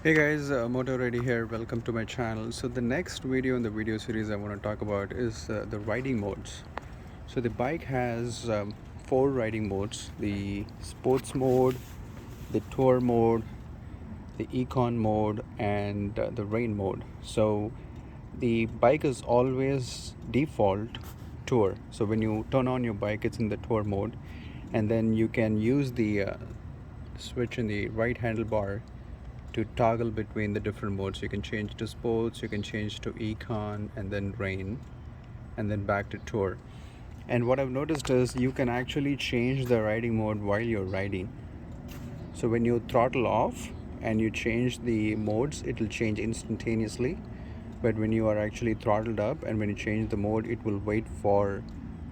Hey guys, Moto Ready here. Welcome to my channel. So the next video in the video series I want to talk about is the riding modes. So the bike has four riding modes: the sports mode, the tour mode, the econ mode, and the rain mode. So the bike is always default tour. So when you turn on your bike, it's in the tour mode, and then you can use the switch in the right handlebar to toggle between the different modes. You can change to sports, you can change to econ, and then rain, and then back to tour. And what I've noticed is you can actually change the riding mode while you're riding. So when you throttle off and you change the modes, it will change instantaneously. But when you are actually throttled up and when you change the mode, it will wait for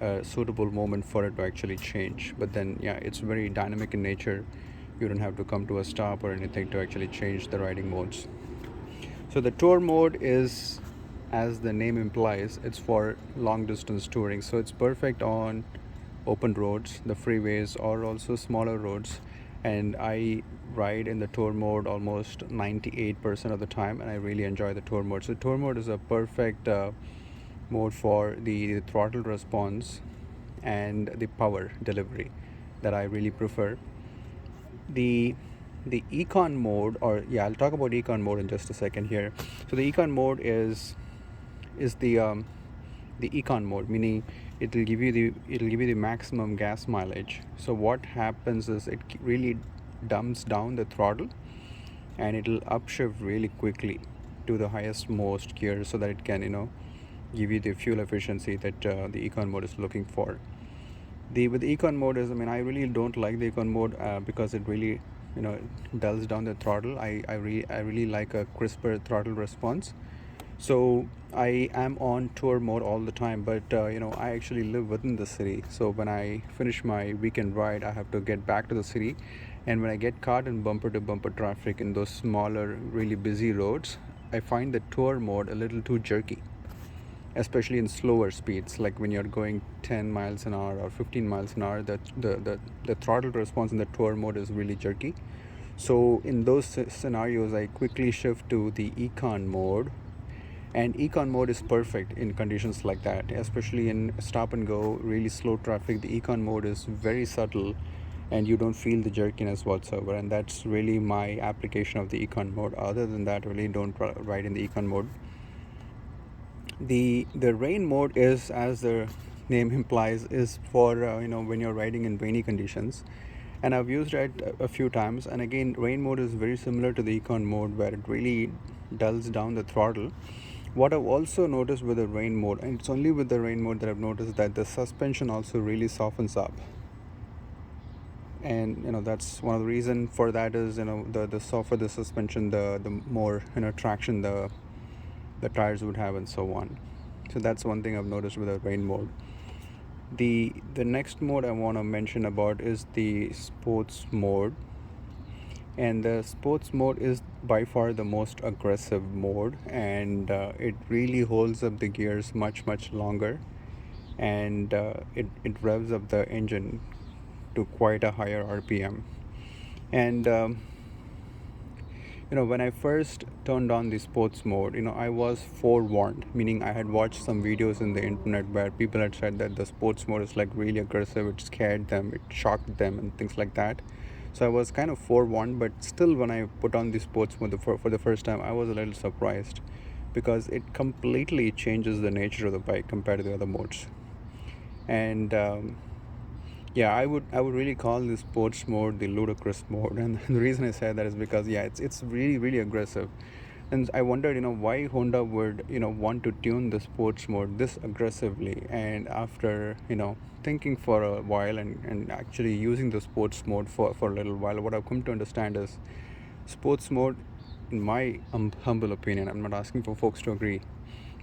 a suitable moment for it to actually change. But then, yeah, it's very dynamic in nature. You don't have to come to a stop or anything to actually change the riding modes. So the tour mode is, as the name implies, it's for long distance touring. So it's perfect on open roads, the freeways, or also smaller roads. And I ride in the tour mode almost 98% of the time, and I really enjoy the tour mode. So tour mode is a perfect mode for the throttle response and the power delivery that I really prefer. The the econ mode, or yeah, I'll talk about econ mode in just a second here. So the econ mode is the econ mode, meaning it'll give you the maximum gas mileage. So what happens is it really dumps down the throttle, and it'll upshift really quickly to the highest most gear so that it can give you the fuel efficiency that the econ mode is looking for. The with the econ mode is, I mean, I really don't like the econ mode because it really dulls down the throttle. I really like a crisper throttle response. So I am on tour mode all the time, but I actually live within the city. So when I finish my weekend ride, I have to get back to the city, and when I get caught in bumper to bumper traffic in those smaller, really busy roads, I find the tour mode a little too jerky, especially in slower speeds, like when you're going 10 miles an hour or 15 miles an hour. The throttle response in the tour mode is really jerky. So in those scenarios, I quickly shift to the econ mode, and econ mode is perfect in conditions like that, especially in stop and go, really slow traffic. The econ mode is very subtle, and you don't feel the jerkiness whatsoever, and that's really my application of the econ mode. Other than that, I really don't ride in the econ mode. The rain mode is, as the name implies, is for when you're riding in rainy conditions, and I've used it a few times. And again, rain mode is very similar to the econ mode, where it really dulls down the throttle. What I've also noticed with the rain mode, and it's only with the rain mode that I've noticed, that the suspension also really softens up. And that's one of the reason for that is, the softer the suspension, the more traction the tires would have, and so on. So that's one thing I've noticed with the rain mode. The next mode I want to mention about is the sports mode. And the sports mode is by far the most aggressive mode, and it really holds up the gears much longer, and it revs up the engine to quite a higher RPM. And when I first turned on the sports mode, I was forewarned, meaning I had watched some videos in the internet where people had said that the sports mode is like really aggressive, it scared them, it shocked them, and things like that. So I was kind of forewarned, but still, when I put on the sports mode for the first time, I was a little surprised, because it completely changes the nature of the bike compared to the other modes. And yeah, I would really call this sports mode the ludicrous mode. And the reason I say that is because, yeah, it's really aggressive. And I wondered, why Honda would want to tune the sports mode this aggressively. And after thinking for a while, and actually using the sports mode for a little while, what I've come to understand is sports mode, in my humble opinion, I'm not asking for folks to agree,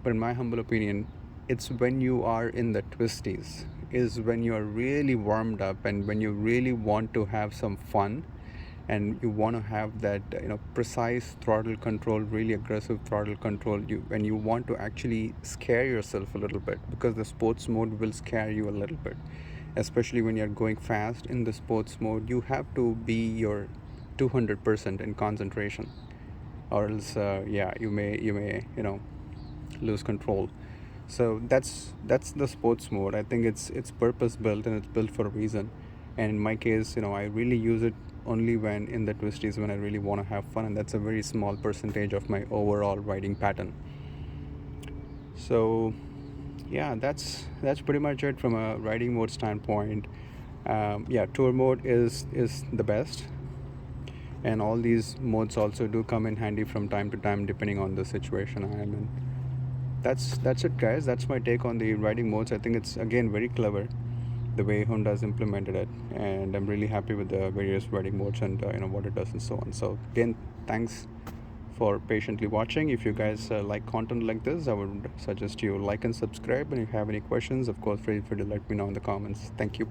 but in my humble opinion, it's when you are in the twisties, is when you are really warmed up, and when you really want to have some fun, and you want to have that precise throttle control, really aggressive throttle control, when you want to actually scare yourself a little bit, because the sports mode will scare you a little bit, especially when you're going fast. In the sports mode, you have to be your 200% in concentration. or else yeah, you may lose control. So that's the sports mode. I think it's purpose built, and it's built for a reason. And in my case, I really use it only when in the twisties, when I really want to have fun, and that's a very small percentage of my overall riding pattern. So yeah, that's pretty much it from a riding mode standpoint. Yeah, tour mode is the best, and all these modes also do come in handy from time to time depending on the situation I am in. That's it, guys. That's my take on the riding modes. I think it's again very clever the way Honda's implemented it, and I'm really happy with the various riding modes and what it does and so on. So again, thanks for patiently watching. If you guys like content like this, I would suggest you like and subscribe. And if you have any questions, of course, feel free to let me know in the comments. Thank you.